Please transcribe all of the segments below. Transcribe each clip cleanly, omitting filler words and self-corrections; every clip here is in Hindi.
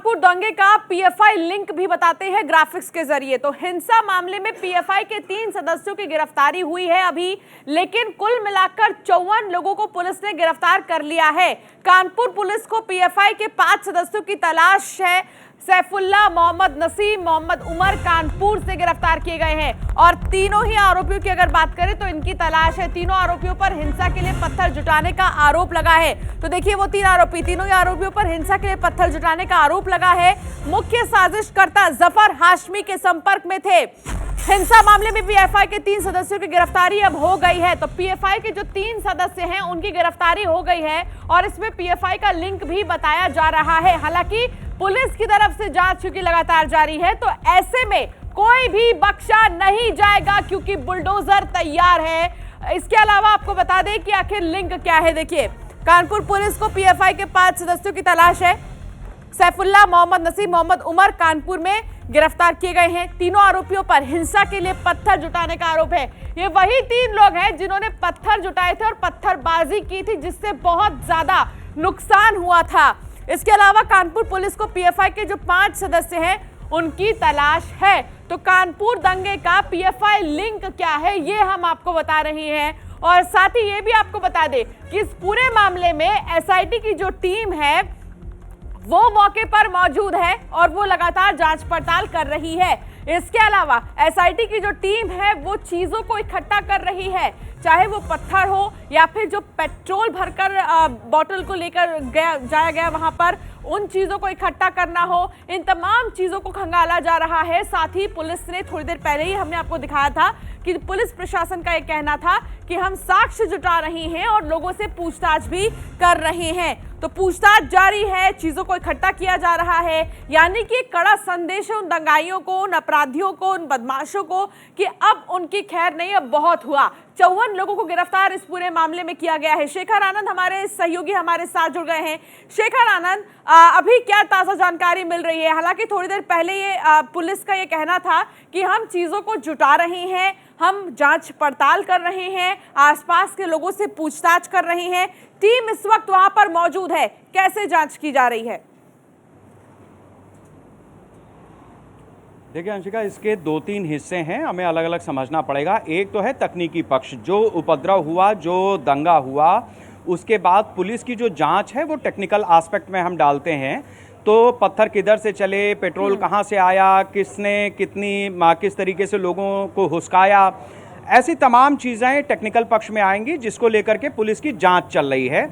कानपुर दंगे का पीएफआई लिंक भी बताते हैं ग्राफिक्स के जरिए। तो हिंसा मामले में पीएफआई के 3 सदस्यों की गिरफ्तारी हुई है अभी, लेकिन कुल मिलाकर 54 लोगों को पुलिस ने गिरफ्तार कर लिया है। कानपुर पुलिस को पीएफआई के 5 सदस्यों की तलाश है। सैफुल्लाह, मोहम्मद नसीम, मोहम्मद उमर कानपुर से गिरफ्तार किए गए हैं और तीनों ही आरोपियों की अगर बात करें तो इनकी तलाश है। तीनों आरोपियों पर हिंसा के लिए पत्थर जुटाने का आरोप लगा है। तो देखिए वो तीनों ही आरोपियों पर हिंसा के लिए पत्थर जुटाने का आरोप लगा है। मुख्य साजिशकर्ता जफर हाशमी के संपर्क में थे। हिंसा मामले में पीएफआई के 3 सदस्यों की गिरफ्तारी अब हो गई है। तो पीएफआई के जो 3 सदस्य हैं उनकी गिरफ्तारी हो गई है और इसमें पीएफआई का लिंक भी बताया जा रहा है। हालांकि पुलिस की तरफ से जांच चूंकि लगातार जारी है, तो ऐसे में कोई भी बख्शा नहीं जाएगा क्योंकि बुलडोजर तैयार है। इसके अलावा आपको बता दें कि आखिर लिंक क्या है। देखिए, कानपुर पुलिस को पीएफआई के 5 सदस्यों की तलाश है। सैफुल्लाह, मोहम्मद नसीम, मोहम्मद उमर कानपुर में गिरफ्तार किए गए हैं। तीनों आरोपियों पर हिंसा के लिए पत्थर जुटाने का आरोप है। ये वही 3 लोग हैं जिन्होंने पत्थर जुटाए थे और पत्थरबाजी की थी, जिससे बहुत ज्यादा नुकसान हुआ था। इसके अलावा कानपुर पुलिस को पीएफआई के जो 5 सदस्य हैं उनकी तलाश है। तो कानपुर दंगे का पीएफआई लिंक क्या है ये हम आपको बता रहे हैं और साथ ही ये भी आपको बता दें कि इस पूरे मामले में एसआईटी की जो टीम है वो मौके पर मौजूद है और वो लगातार जांच पड़ताल कर रही है। इसके अलावा एसआईटी की जो टीम है वो चीजों को इकट्ठा कर रही है, चाहे वो पत्थर हो या फिर जो पेट्रोल भरकर बोतल को लेकर जाया गया वहां पर, उन चीजों को इकट्ठा करना हो, इन तमाम चीजों को खंगाला जा रहा है। साथ ही पुलिस ने थोड़ी देर पहले ही हमने आपको दिखाया था कि पुलिस प्रशासन का यह कहना था कि हम साक्ष्य जुटा रहे हैं और लोगों से पूछताछ भी कर रहे हैं। तो पूछताछ जारी है, चीजों को इकट्ठा किया जा रहा है, यानी कि कड़ा संदेश है उन दंगाइयों को, उन अपराधियों को, उन बदमाशों को कि अब उनकी खैर नहीं, अब बहुत हुआ। 54 लोगों को गिरफ्तार इस पूरे मामले में किया गया है। शेखर आनंद हमारे सहयोगी हमारे साथ जुड़ गए हैं। शेखर आनंद, अभी क्या ताजा जानकारी मिल रही है? हालांकि थोड़ी देर पहले ये पुलिस का ये कहना था कि हम चीजों को जुटा रहे हैं, हम जांच पड़ताल कर रहे हैं, आसपास के लोगों से पूछताछ कर रहे हैं। टीम इस वक्त वहां पर मौजूद है, कैसे जांच की जा रही है? देखिए अंशिका, इसके 2-3 हिस्से हैं, हमें अलग अलग समझना पड़ेगा। एक तो है तकनीकी पक्ष, जो उपद्रव हुआ, जो दंगा हुआ, उसके बाद पुलिस की जो जांच है वो टेक्निकल एस्पेक्ट में हम डालते हैं। तो पत्थर किधर से चले, पेट्रोल कहां से आया, किसने किस तरीके से लोगों को हुस्काया, ऐसी तमाम चीज़ें टेक्निकल पक्ष में आएंगी, जिसको लेकर के पुलिस की जांच चल रही है।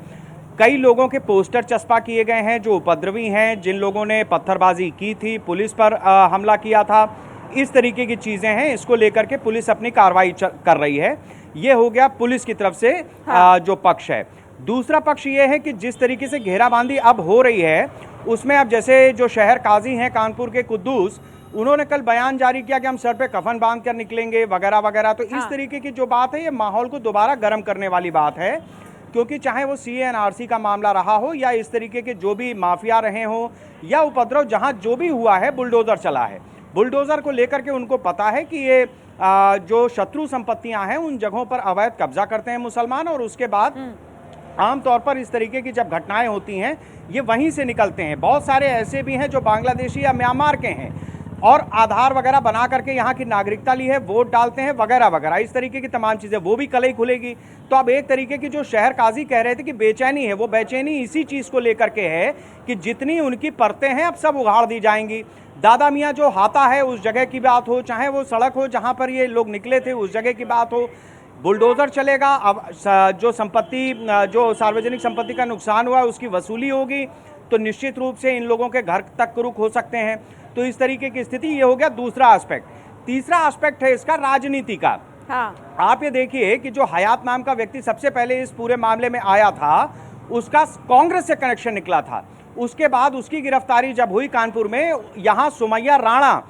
कई लोगों के पोस्टर चस्पा किए गए हैं जो उपद्रवी हैं, जिन लोगों ने पत्थरबाजी की थी, पुलिस पर हमला किया था, इस तरीके की चीज़ें हैं। इसको लेकर के पुलिस अपनी कार्रवाई कर रही है। ये हो गया पुलिस की तरफ से जो पक्ष है। दूसरा पक्ष ये है कि जिस तरीके से घेराबंदी अब हो रही है, उसमें अब जैसे जो शहर काजी हैं कानपुर के कुद्दूस, उन्होंने कल बयान जारी किया कि हम सर पे कफन बांध कर निकलेंगे वगैरह वगैरह। तो इस तरीके की जो बात है, ये माहौल को दोबारा गर्म करने वाली बात है, क्योंकि चाहे वो सीएनआरसी का मामला रहा हो या इस तरीके के जो भी माफिया रहे हो या उपद्रव जहां जो भी हुआ है, बुलडोजर चला है। बुलडोजर को लेकर के उनको पता है कि ये जो शत्रु संपत्तियां हैं उन जगहों पर अवैध कब्जा करते हैं मुसलमान, और उसके बाद आमतौर पर इस तरीके की जब घटनाएं होती हैं ये वहीं से निकलते हैं। बहुत सारे ऐसे भी हैं जो बांग्लादेशी या म्यांमार के हैं और आधार वगैरह बना करके यहाँ की नागरिकता ली है, वोट डालते हैं वगैरह वगैरह, इस तरीके की तमाम चीज़ें, वो भी कल ही खुलेगी। तो अब एक तरीके की जो शहर काजी कह रहे थे कि बेचैनी है, वो बेचैनी इसी चीज़ को लेकर के है कि जितनी उनकी परतें हैं अब सब उगाड़ दी जाएंगी। दादा मियाँ जो हाता है उस जगह की बात हो, चाहे वो सड़क हो जहाँ पर ये लोग निकले थे उस जगह की बात हो, बुलडोजर चलेगा। अब जो संपत्ति, जो सार्वजनिक संपत्ति का नुकसान हुआ है उसकी वसूली होगी, तो निश्चित रूप से इन लोगों के घर तक रुख हो सकते हैं। तो इस तरीके की स्थिति, ये हो गया दूसरा एस्पेक्ट। तीसरा एस्पेक्ट है इसका राजनीति का। आप ये देखिए कि जो हयात नाम का व्यक्ति सबसे पहले इस पूरे मामले में आया था, उसका कांग्रेस से कनेक्शन निकला था। उसके बाद उसकी गिरफ्तारी जब हुई कानपुर में, यहाँ सुमैया राणा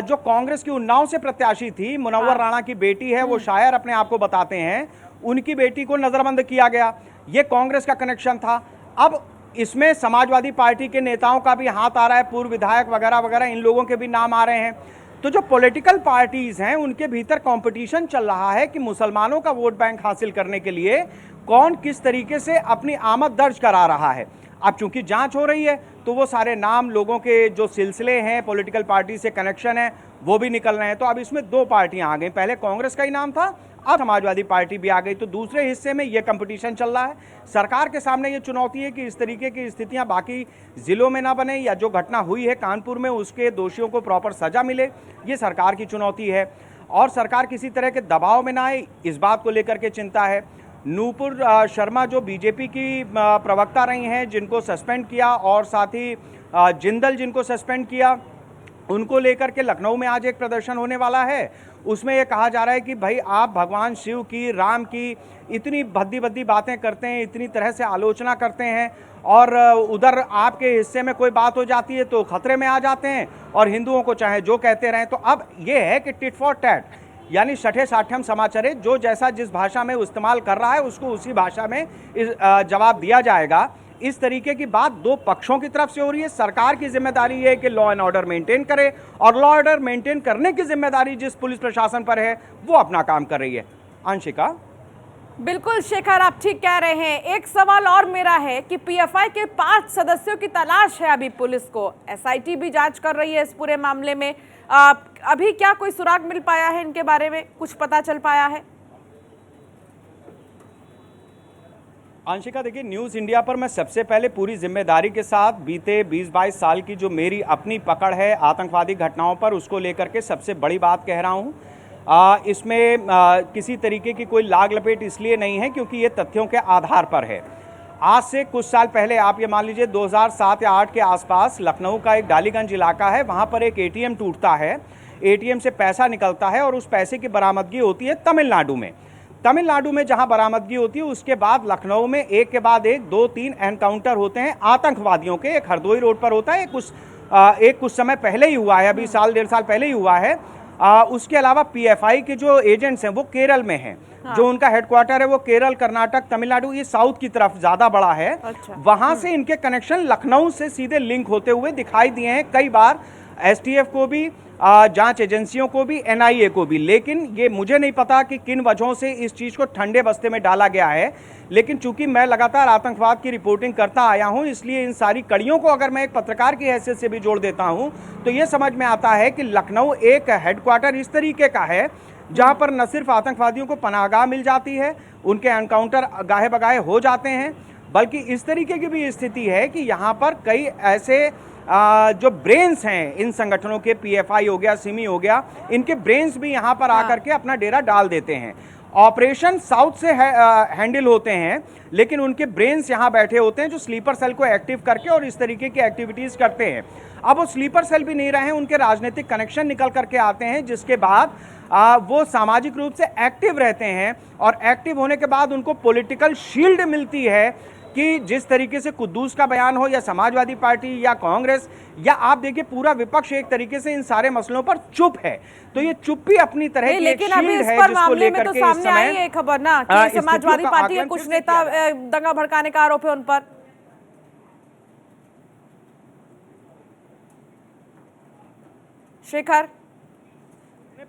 जो कांग्रेस की उन्नाव से प्रत्याशी थी, मुनव्वर राणा की बेटी है, वो शायर अपने आप को बताते हैं, उनकी बेटी को नजरबंद किया गया। ये कांग्रेस का कनेक्शन था। अब इसमें समाजवादी पार्टी के नेताओं का भी हाथ आ रहा है, पूर्व विधायक वगैरह वगैरह, इन लोगों के भी नाम आ रहे हैं। तो जो पॉलिटिकल पार्टीज हैं उनके भीतर कंपटीशन चल रहा है कि मुसलमानों का वोट बैंक हासिल करने के लिए कौन किस तरीके से अपनी आमद दर्ज करा रहा है। अब चूंकि जांच हो रही है तो वो सारे नाम, लोगों के जो सिलसिले हैं, पॉलिटिकल पार्टी से कनेक्शन है, वो भी निकल रहे हैं। तो अब इसमें दो पार्टियां आ गई, पहले कांग्रेस का ही नाम था, अब समाजवादी पार्टी भी आ गई। तो दूसरे हिस्से में ये कंपटीशन चल रहा है। सरकार के सामने ये चुनौती है कि इस तरीके की स्थितियां बाकी जिलों में ना बने, या जो घटना हुई है कानपुर में उसके दोषियों को प्रॉपर सजा मिले, ये सरकार की चुनौती है। और सरकार किसी तरह के दबाव में ना आए, इस बात को लेकर के चिंता है। नूपुर शर्मा जो बीजेपी की प्रवक्ता रही हैं, जिनको सस्पेंड किया, और साथ ही जिंदल जिनको सस्पेंड किया, उनको लेकर के लखनऊ में आज एक प्रदर्शन होने वाला है। उसमें यह कहा जा रहा है कि भाई आप भगवान शिव की, राम की इतनी भद्दी भद्दी बातें करते हैं, इतनी तरह से आलोचना करते हैं, और उधर आपके हिस्से में कोई बात हो जाती है तो खतरे में आ जाते हैं, और हिंदुओं को चाहे जो कहते रहें। तो अब यह है कि टिट फॉर टैट, यानी सठे साठम समाचारे, जो जैसा जिस भाषा में इस्तेमाल कर रहा है उसको उसी भाषा में जवाब दिया जाएगा। इस तरीके की बात दो पक्षों की तरफ से हो रही है। सरकार की जिम्मेदारी है कि लॉ एंड ऑर्डर मेंटेन करे, और लॉ ऑर्डर मेंटेन करने की जिम्मेदारी जिस पुलिस प्रशासन पर है वो अपना काम कर रही है। अंशिका, बिल्कुल शेखर, आप ठीक कह रहे हैं। एक सवाल और मेरा है कि पीएफआई के 5 सदस्यों की तलाश है अभी पुलिस को, एसआईटी भी जांच कर रही है इस पूरे मामले में। अभी क्या कोई सुराग मिल पाया है इनके बारे में, कुछ पता चल पाया है? अंशिका, देखिए, न्यूज़ इंडिया पर मैं सबसे पहले पूरी जिम्मेदारी के साथ बीते 20-22 साल की जो मेरी अपनी पकड़ है आतंकवादी घटनाओं पर, उसको लेकर के सबसे बड़ी बात कह रहा हूँ। इसमें किसी तरीके की कोई लाग लपेट इसलिए नहीं है क्योंकि ये तथ्यों के आधार पर है। आज से कुछ साल पहले, आप ये मान लीजिए 2007 या 8 के आसपास, लखनऊ का एक डालीगंज इलाका है, वहाँ पर एक एटीएम टूटता है, एटीएम से पैसा निकलता है, और उस पैसे की बरामदगी होती है तमिलनाडु में। तमिलनाडु में जहां बरामदगी होती है, उसके बाद लखनऊ में एक के बाद एक 2-3 एनकाउंटर होते हैं आतंकवादियों के। एक हरदोई रोड पर होता है, एक कुछ समय पहले ही हुआ है, अभी साल 1.5 साल पहले ही हुआ है। उसके अलावा पीएफआई के जो एजेंट्स हैं वो केरल में हैं। हाँ। जो उनका हेडक्वार्टर है वो केरल, कर्नाटक, तमिलनाडु, ये साउथ की तरफ ज्यादा बड़ा है। अच्छा। वहां से इनके कनेक्शन लखनऊ से सीधे लिंक होते हुए दिखाई दिए हैं कई बार, एसटीएफ को भी, जांच एजेंसियों को भी, एनआईए को भी। लेकिन ये मुझे नहीं पता कि किन वजहों से इस चीज़ को ठंडे बस्ते में डाला गया है। लेकिन चूंकि मैं लगातार आतंकवाद की रिपोर्टिंग करता आया हूं, इसलिए इन सारी कड़ियों को अगर मैं एक पत्रकार की हैसियत से भी जोड़ देता हूं तो ये समझ में आता है कि लखनऊ एक हेडक्वार्टर इस तरीके का है जहां पर न सिर्फ आतंकवादियों को पनाहगाह मिल जाती है, उनके एनकाउंटर गाहे बगाहे हो जाते हैं, बल्कि इस तरीके की भी स्थिति है कि यहाँ पर कई ऐसे जो ब्रेन्स हैं इन संगठनों के, पीएफआई हो गया, सिमी हो गया, इनके ब्रेन्स भी यहाँ पर आकर के अपना डेरा डाल देते हैं। ऑपरेशन साउथ से हैंडल होते हैं, लेकिन उनके ब्रेन्स यहाँ बैठे होते हैं जो स्लीपर सेल को एक्टिव करके और इस तरीके की एक्टिविटीज करते हैं। अब वो स्लीपर सेल भी नहीं रहे, उनके राजनीतिक कनेक्शन निकल करके आते हैं, जिसके बाद वो सामाजिक रूप से एक्टिव रहते हैं, और एक्टिव होने के बाद उनको पॉलिटिकल शील्ड मिलती है कि जिस तरीके से कुद्दूस का बयान हो, या समाजवादी पार्टी या कांग्रेस, या आप देखिए पूरा विपक्ष एक तरीके से इन सारे मसलों पर चुप है। तो ये चुप्पी अपनी तरह की एक शील्ड है जिसको लेकर के इस समय ये खबर ना कि समाजवादी पार्टी के कुछ नेता दंगा भड़काने का आरोप है उन पर। शेखर,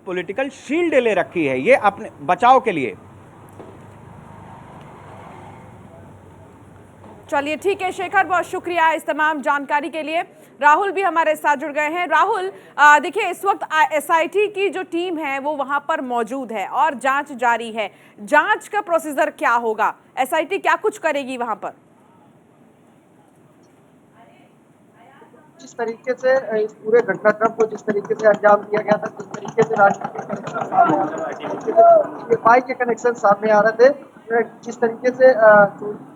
पॉलिटिकल शील्ड ले रखी है ये अपने बचाव के लिए। चलिए ठीक है शेखर, बहुत शुक्रिया इस तमाम जानकारी के लिए। राहुल भी हमारे साथ जुड़ गए हैं। राहुल, देखिए इस वक्त एसआईटी की जो टीम है वो वहां पर मौजूद है और जांच जारी है। जांच का प्रोसीजर क्या होगा, एसआईटी क्या कुछ करेगी वहां पर? जिस तरीके से इस पूरे घटनाक्रम को जिस तरीके से अंजाम दिया गया था, जिस तरीके से राजनीतिक कनेक्शन सामने आ रहे थे, पीएफआई के कनेक्शन सामने आ रहे थे, जिस तरीके से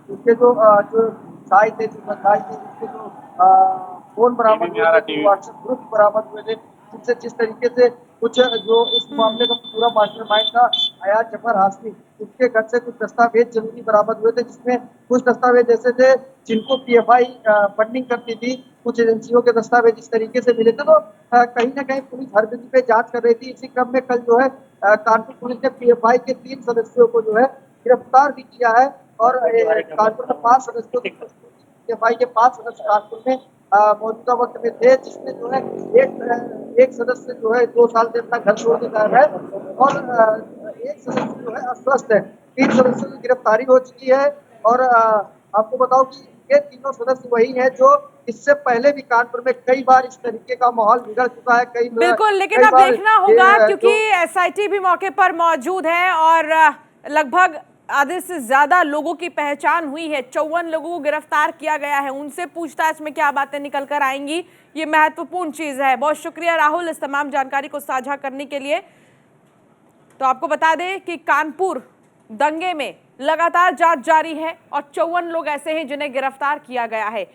उनके जो साई थे, जो बंदाई थे, उनके जो फोन बरामद हुए थे, व्हाट्सएप ग्रुप बरामद हुए थे, जिससे जिस तरीके से कुछ जो इस मामले का पूरा मास्टरमाइंड था अयाज जफर हाशमी, उसके घर से कुछ दस्तावेज जरूरी बरामद हुए थे, जिसमें कुछ दस्तावेज ऐसे थे जिनको पीएफआई फंडिंग करती थी, कुछ एजेंसियों के दस्तावेज इस तरीके से मिले थे। तो कहीं ना कहीं पुलिस हर बिंदु पे जांच कर रही थी। इसी क्रम में कल जो है कानपुर पुलिस ने पीएफआई के 3 सदस्यों को जो है गिरफ्तार भी किया है, और कानपुर में 5 सदस्यों पीएफआई के 5 सदस्य कानपुर में मौजूदा वक्त में थे, जिसमें जो है एक सदस्य जो है 2 साल से अपना घर छोड़ने जा रहा है, और एक सदस्य जो है अस्वस्थ है। 3 सदस्यों की गिरफ्तारी हो चुकी है। और आपको बताओ कि ये तीनों सदस्य वही हैं जो इससे पहले भी कानपुर में कई बार इस तरीके का माहौल बिगड़ चुका है। बिल्कुल, लेकिन कई अब बार देखना होगा ये, क्योंकि एसआईटी भी मौके पर मौजूद है और लगभग आधे से ज्यादा लोगों की पहचान हुई है। 54 लोगों को गिरफ्तार किया गया है। उनसे पूछताछ में क्या बातें निकल कर आएंगी, ये महत्वपूर्ण चीज है। बहुत शुक्रिया राहुल इस तमाम जानकारी को साझा करने के लिए। तो आपको बता दें कि कानपुर दंगे में लगातार जांच जारी है और 54 लोग ऐसे हैं जिन्हें गिरफ्तार किया गया है।